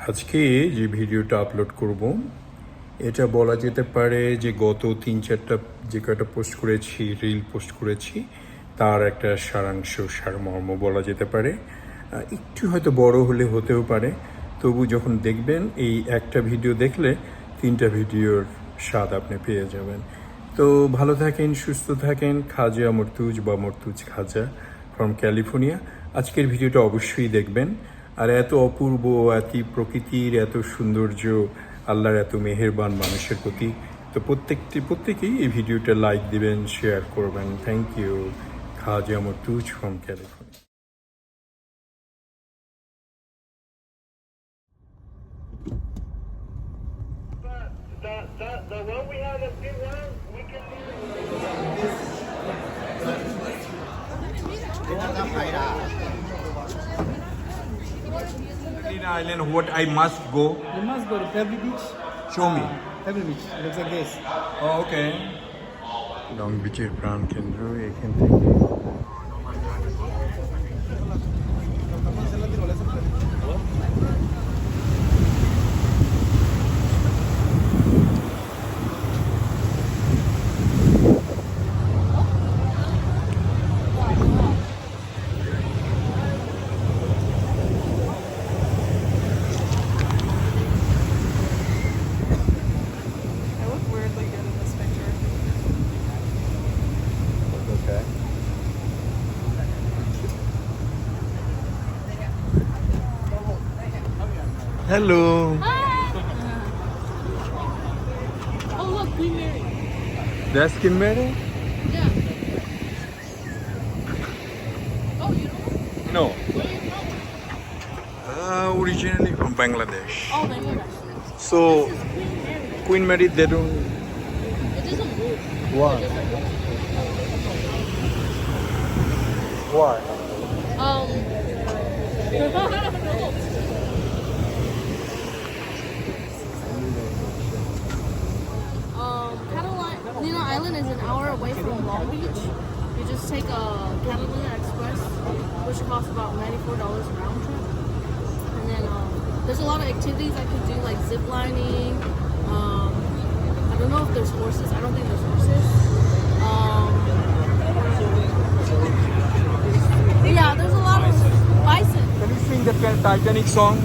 আজকে যে ভিডিওটা আপলোড করব এটা বলা যেতে পারে যে গত 3-4টা যে কয়টা পোস্ট করেছি, রিল পোস্ট করেছি, তার একটা সারাংশ, সারমর্ম বলা যেতে পারে। একটু হয়তো বড় হলে হতেও পারে, তবু যখন দেখবেন এই একটা ভিডিও দেখলে 3টা ভিডিওর স্বাদ আপনি পেয়ে যাবেন। তো ভালো থাকেন, সুস্থ থাকেন। খাজা মর্তুজ বা মর্তুজ খাজা ফ্রম ক্যালিফোর্নিয়া। আজকের ভিডিওটা অবশ্যই দেখবেন। আর এত অপূর্ব, এত প্রকৃতির এত সৌন্দর্য, আল্লাহর এত মেহেরবান মানুষের প্রতি, তো প্রত্যেকেই এই ভিডিওটা লাইক দিবেন, শেয়ার করবেন। Thank you. Khaja Murtuz from California. The one we have that's been around, we can Catalina Island, what I must go? You must go to Pebble Beach. Show me. Pebble Beach looks like this. Oh, okay. Long বিচের প্রাণ কেন্দ্র এখান থেকে I look weirdly good in this picture. okay. Hello. Oh look, Queen Mary. That's Queen Mary? Yeah. Oh, you know? No. Where are you from? Originally from Bangladesh. Oh, Bangladesh. So This is Queen Mary. Queen Mary, they don't. It doesn't move. Why? It just like Why? Catalina Island is an hour away from Long Beach. You just take a Catalina Express, which costs about $94 round trip. And then there's a lot of activities I could do, like zip lining. I don't know if there's horses. I don't think there's horses. Yeah, there's a lot of bison. Can you sing the Titanic song?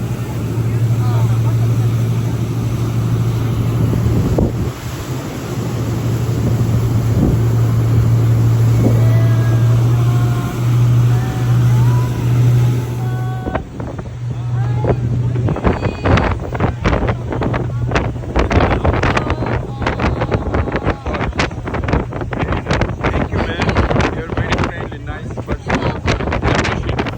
Thank you, man. You're very friendly, nice person. I appreciate it.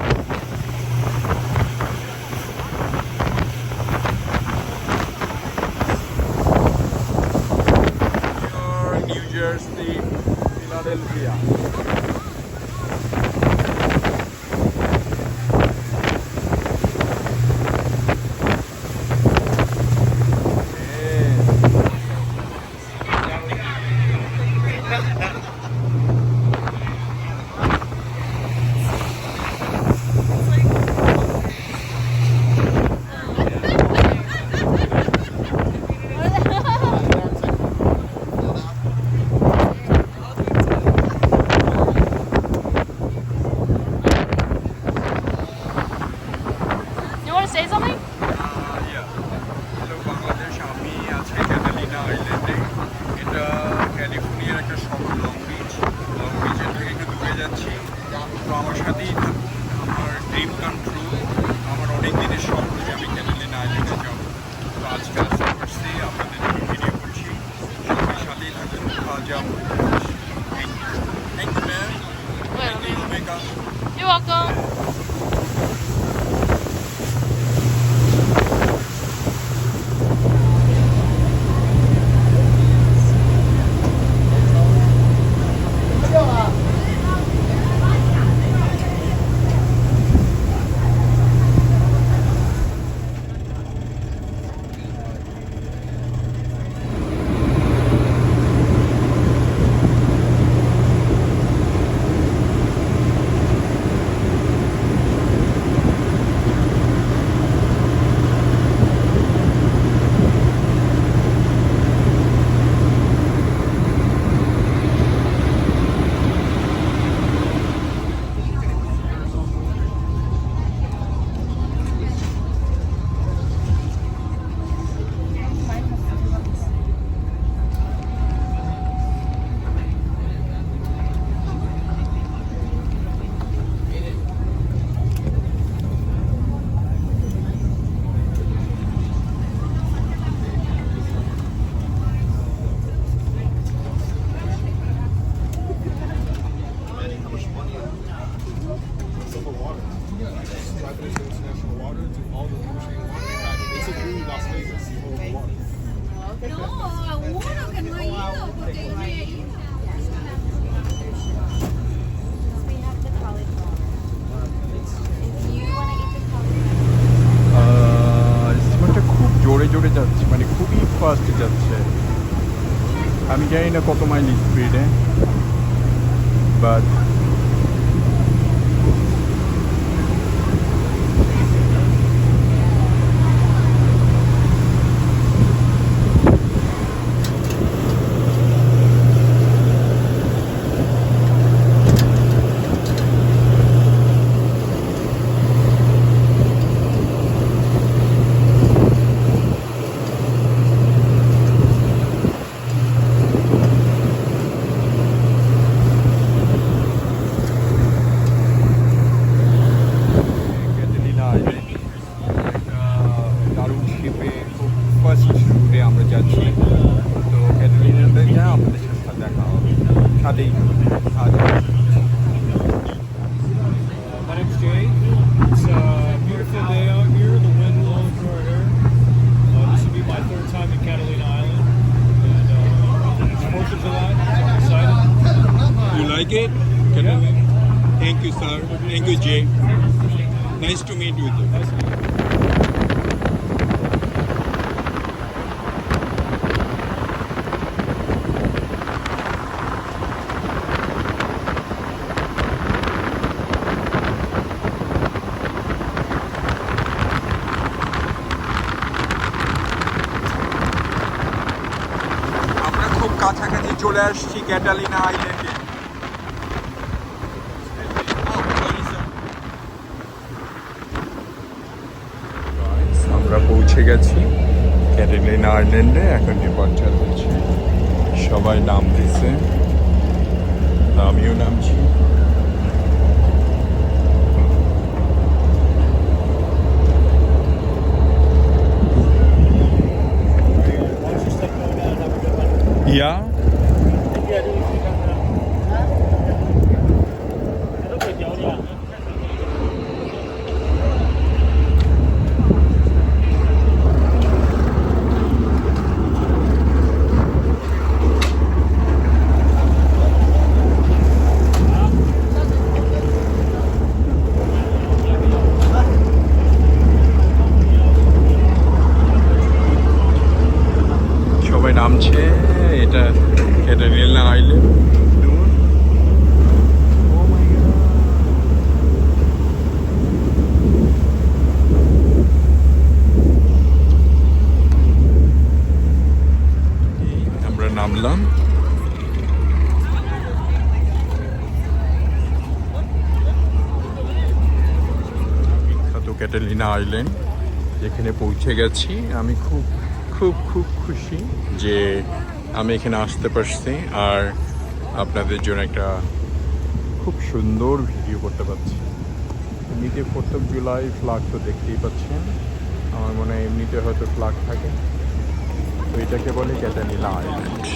Las Vegas o Milwaukee. No, a uno que no ha ido, porque yo no he ido. We have the cauliflower. If you want to eat the cauliflower. স্টিমারটা খুব জোরে জোরে যাচ্ছে, মানে খুবই fast যাচ্ছে। আমি জানি না কত মাইল স্পিডে, বাট ক্যাটালিনা আইল্যান্ড একটা দারুণ শিপে খুব ফার্স্ট রুটে আমরা যাচ্ছি। তো ক্যাটালিনাতে যা আপনাদের সাথে দেখা হবে, সাথেই My name's Jay. It's a beautiful day out here. The wind blowing through our hair. This will be my third time in Catalina Island. And it's 4th of July, so I'm excited. You like it? Catalina? Thank you, sir. Thank you, Jay. Nice to meet you. Nice to meet you. আমরা খুব কাছাকাছি চলে আসছি Catalina আইল্যান্ডে। আমরা পৌঁছে গেছি Catalina আইল্যান্ডে, এখন ডিপার্চার হচ্ছে। সবাই নাম দিছে, আমিও নামছি। Why don't you start going down and have a good one? Yeah Yeah, dude. Look at you, yeah. সবাই নামছে। এটা ক্যাটালিনা আইল্যান্ড। আমরা নামলাম। বিখ্যাত ক্যাটালিনা আইল্যান্ড, যেখানে পৌঁছে গেছি। আমি খুব খুব খুব খুশি যে আমি এখানে আসতে পারছি আর আপনাদের জন্য একটা খুব সুন্দর ভিডিও করতে পারছি। এমনিতে 4th of July ফ্ল্যাগ তো দেখতেই পাচ্ছেন, আমার মনে হয় এমনিতে হয়তো ফ্ল্যাগ থাকে। তো এটাকে বলে Catalina island.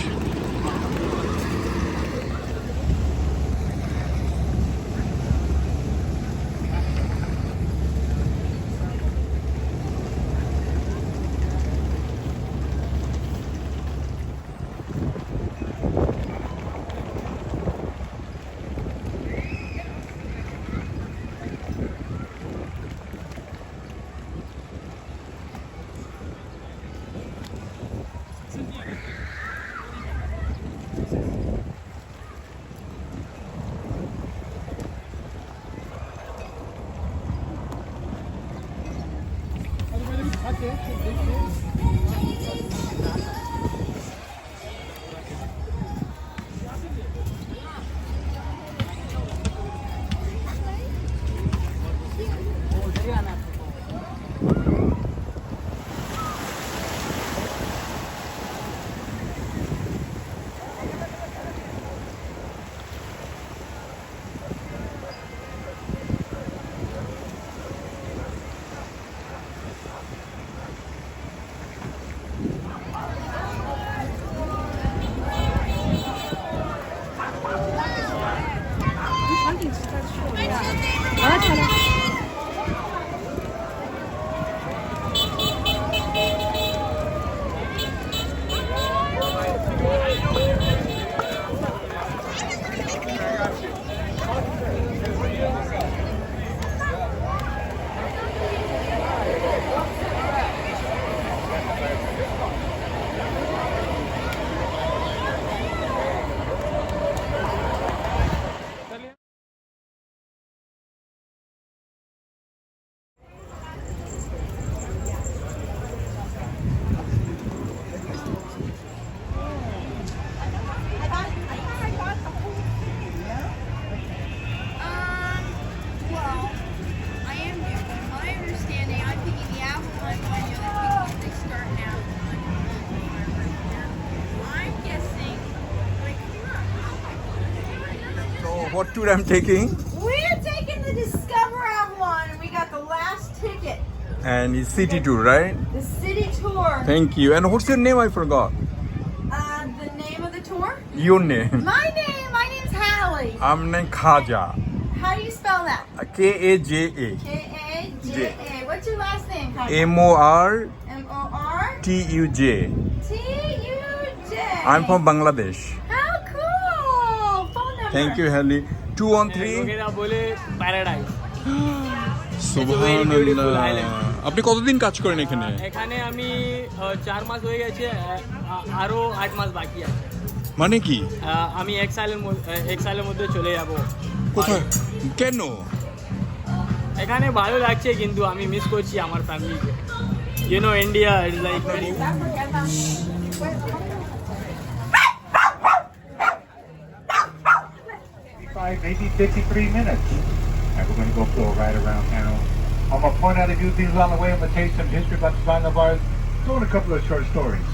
what tour I'm taking? We're taking the Discover Avalon, and we got the last ticket. And it's city tour, right? The city tour. Thank you. And what's your name? I forgot. The name of the tour? Your name. My name's Hallie. I'm named Kaja. How do you spell that? Kaja. K-A-J-A. What's your last name, Kaja? MORTUJ. M-O-R-T-U-J. I'm from Bangladesh. How cool! Phone number. Thank you, Haley. 213. লোকেরা বলে paradise. সুবহানাল্লাহ। আপনি কতদিন কাজ করেন এখানে? এখানে আমি 4 মাস হয়ে গেছে, আরো 8 মাস বাকি আছে। মানে কি? আমি এক সালের মধ্যে চলে যাব। কোথায়? কেন? এখানে ভালো লাগছে, কিন্তু আমি মিস করছি আমার ফ্যামিলিকে। You know, India is like very... 55, maybe 53 minutes. And we're going to go for a ride around town. I'm going to point out a few things on the way. I'm going to tell you some history about the Song of ours. Doing a couple of short stories.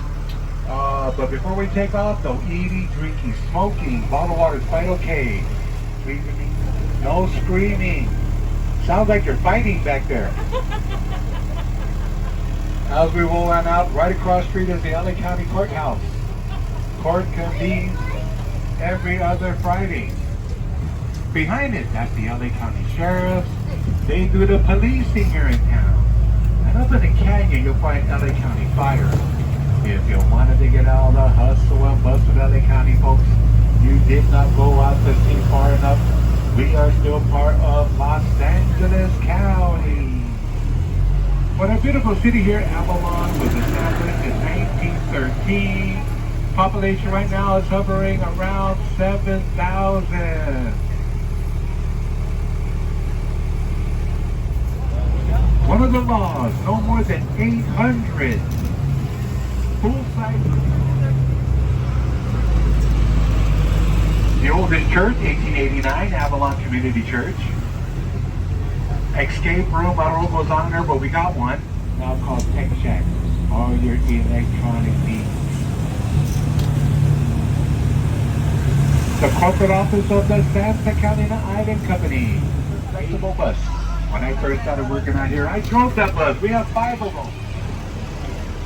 But before we take off, no eating, drinking, smoking, bottled water is quite okay. No screaming. Sounds like you're fighting back there. As we roll on out, right across the street is the LA County Courthouse. Court convenes every other Friday. Behind it, that's the LA County Sheriff. They do the policing here in town. And up in the canyon, you'll find LA County Fire. If you wanted to get all the hustle and bustle of LA County folks, you did not go out to sea far enough. We are still part of Los Angeles County. But our beautiful city here, Avalon, was established in 1913. Population right now is hovering around 7,000. One of the laws, no more than 800 full-size. The oldest church, 1889, Avalon Community Church. Escape room, I don't know what goes on there, but we got one. Now called Tech Shack. All your electronic needs. The corporate office of the Catalina Island Company. Flexible bus. When I first started working out here, I drove that bus. We have 5 of them.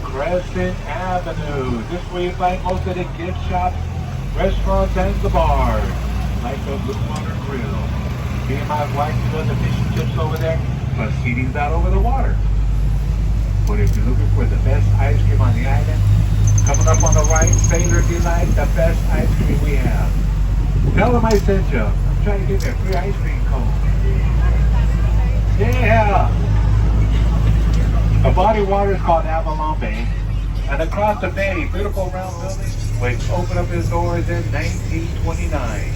Crescent Avenue. This way you find most of the gift shops, restaurants, and the bars. Like the Blue Water Grill. Me and my wife do the fish and chips over there, plus seating's out over the water. But if you're looking for the best ice cream on the island, coming up on the right, Sailor Delight, the best ice cream we have. Tell them I sent you. I'm trying to get me a free ice cream cone. Yeah! The body of water is called Avalon Bay. And across the bay, beautiful round building, which opened up its doors in 1929.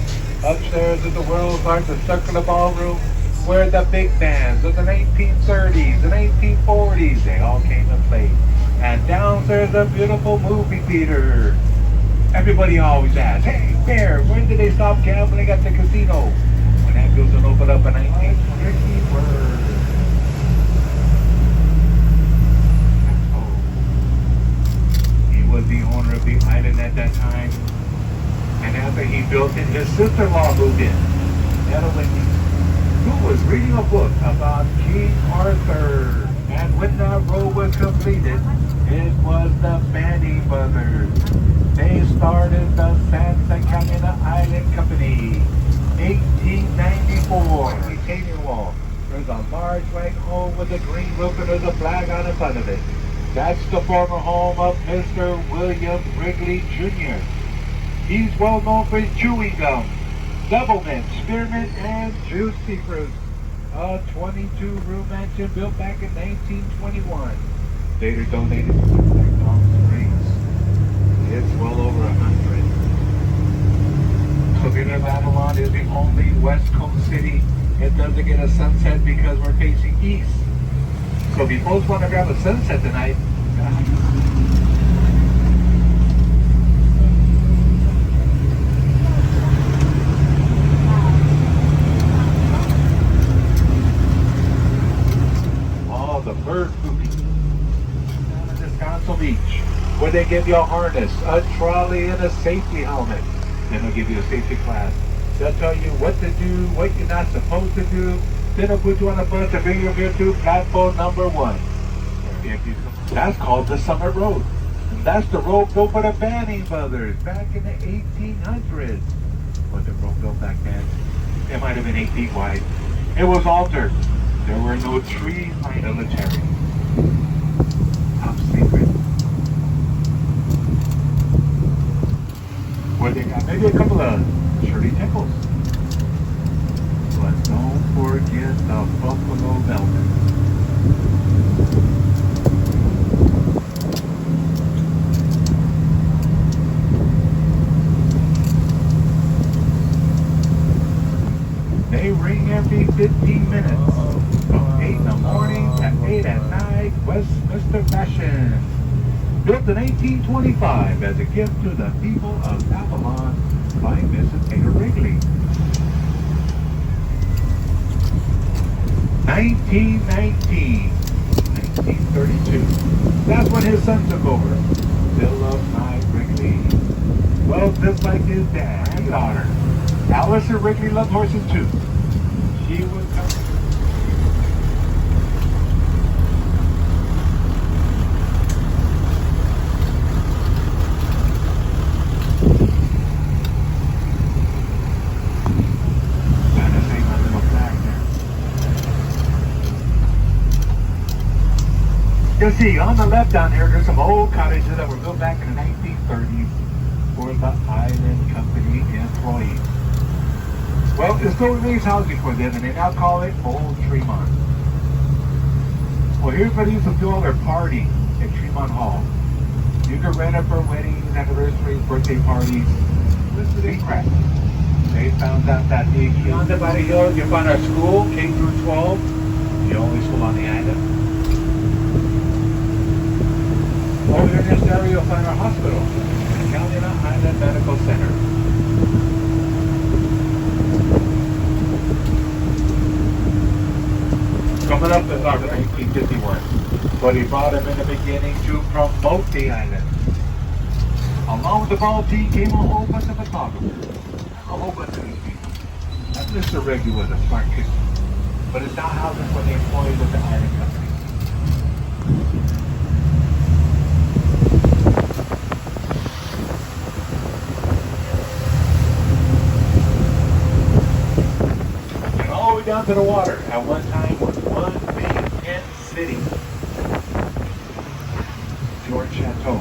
Upstairs is the world's largest circular ballroom, where the big bands of the 1930s, the 1940s, they all came and played. And downstairs a beautiful movie theater. Everybody always asks, hey, Bear, when did they stop gambling at the casino? When that building opened up in 1950. He was the owner of the island at that time. And after he built it, his sister-in-law moved in, Catalina, who was reading a book about King Arthur. And when that road was completed, it was the Manny brothers. They started the Santa Catalina Island Company, 1894. Retaining wall. There's a large white home with a green roof and there's a flag on the front of it. That's the former home of Mr. William Wrigley Jr. He's well known for his chewing gum, doublemint, spearmint, and juicy fruit. A 22-room mansion built back in 1921. Later donated to Palm Springs. It's well over 100. Catalina Avalon is the only West Coast city that doesn't get a sunset because we're facing east. So if you folks want to grab a sunset tonight, the bird movie down at Descanso Beach, where they give you a harness, a trolley, and a safety helmet. Then they'll give you a safety class. They'll tell you what to do, what you're not supposed to do. Then they'll put you on a bus to bring you here to platform number 1. That's called the Summit Road. And that's the road built by the Banning brothers back in the 1800s. Was the road built back then? It might have been 8 feet wide. It was altered. There were no trees by the military. Top secret. Where they got maybe a couple of Shirley Temples. But don't forget the Buffalo Velvet. They ring every 15 minutes. From 8 in the morning to 8 at night, Westminster Fashion. Built in 1825 as a gift to the people of Avalon by Mrs. Ada Wrigley. 1932. That's when his son took over. Philip Nye Wrigley. Well, just like his dad and daughter. Alistair Wrigley loved horses too. She would come. You see, on the left down here, there's some old cottages that were built back in the 1930s for the Island Company employees. Well, it still remains housing for them, and they now call it Old Tremont. Well, here's where they used to do all their parties at Tremont Hall. You can rent it for weddings, anniversaries, birthday parties. Listen to these crap. They found out that beyond about a hill, you find our school, K through 12, the only school on the island. Over here in this area, you'll find our hospital, Catalina Island Medical Center. Coming up is our 1951, but he brought him in the beginning to promote the island. Along with the ball team came a whole bunch of photographers, a whole bunch of these people. And Mr. Reggie was a smart kid, but it's now housing for the employees of the Island Company. Down to the water. At one time was one big tent city. George Chateau.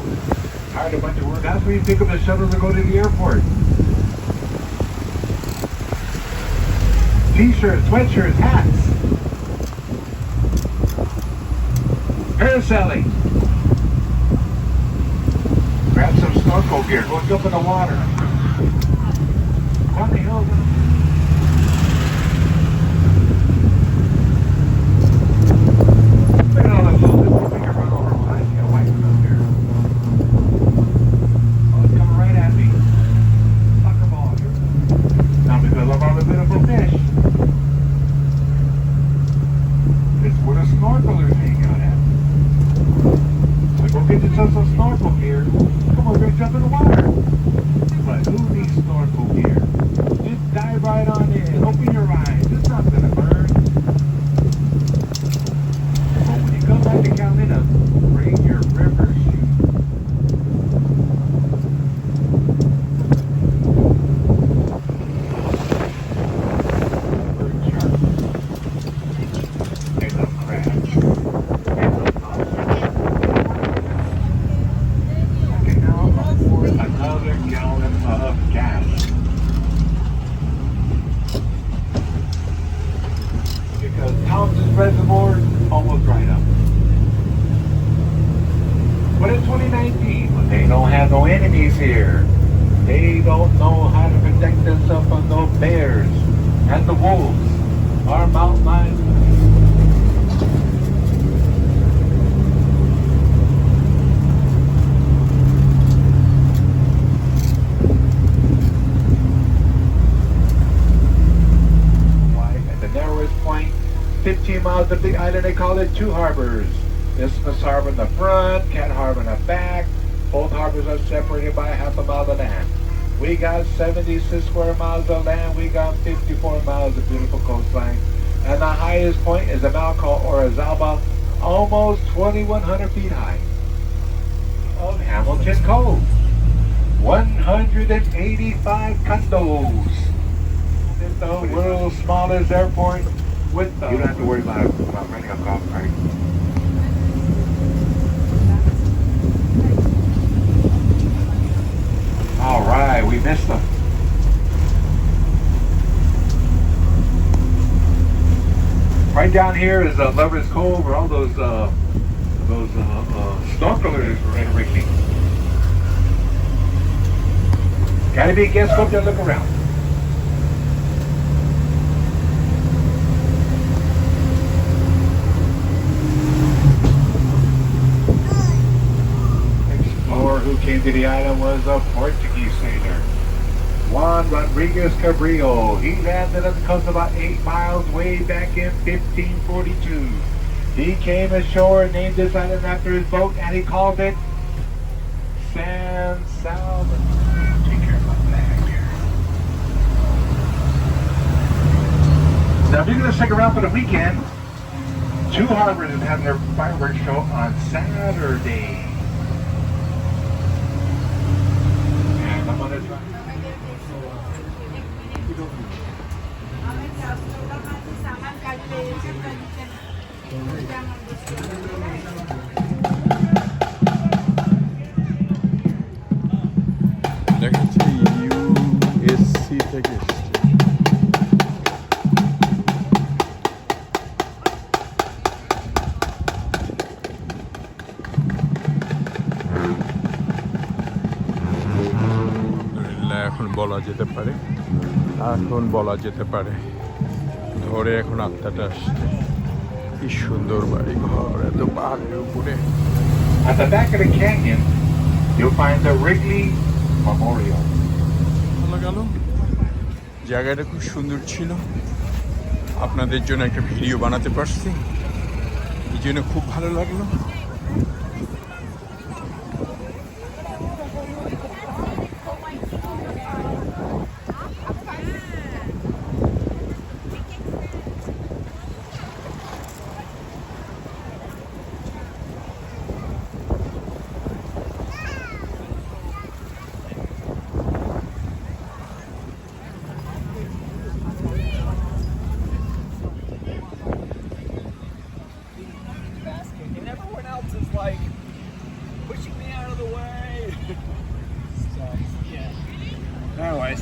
Hired a bunch of work. That's where you pick up the shuttle to go to the airport. T-shirts, sweatshirts, hats. Parasailing. Grab some snorkel gear. Go jump in the water. On the hills. Some snorkel gear. Come on, we're jump in the water. But who needs snorkel gear? Just dive right on in. Open your eyes. It's not gonna burn. But when you come back to Catalina, bring your river shoes. Bird shark. There's a crab. Another gallon of gas. Because Townsend's Reservoir almost dried up. But in 2019, when they don't have no enemies here, they don't know how to protect themselves from those bears and the wolves, our mountain lions. At the narrowest point, 15 miles of the island, they call it two harbors. Isthmus Harbor in the front, Cat Harbor in the back. Both harbors are separated by half a mile of land. We got 76 square miles of land. We got 54 miles of beautiful coastline. And the highest point is a mountain called Orizaba, almost 2,100 feet high, of Hamilton Cove. 185 condos. It's the world's smallest airport with the... You don't have to worry about renting a golf cart. All right, we missed them. Right down here is Lover's Cove, where all those snorkelers were entering. Gotta be a guest book to look around. Explorer who came to the island was a Portuguese sailor, Juan Rodriguez Cabrillo. He landed on the coast about 8 miles way back in 1542. He came ashore and named this island after his boat, and he called it San Salvador. Take care of my bag here. Now, if you're going to stick around for the weekend, Two Harbors is having their fireworks show on Saturday. And I'm on this one. দেখাচ্ছি USC থেকে এসছে। এখন বলা যেতে পারে ধরে এখন আত্মাটা আসছে। কি সুন্দর বাড়ি ঘর, এত পাহাড়ের উপরে। At the back of the canyon, you'll find the Wrigley Memorial. ভালো গেল, জায়গাটা খুব সুন্দর ছিল। আপনাদের জন্য একটা ভিডিও বানাতে পারছি, এই জন্য খুব ভালো লাগলো। And everyone else is like pushing me out of the way. So, yeah. Anyways.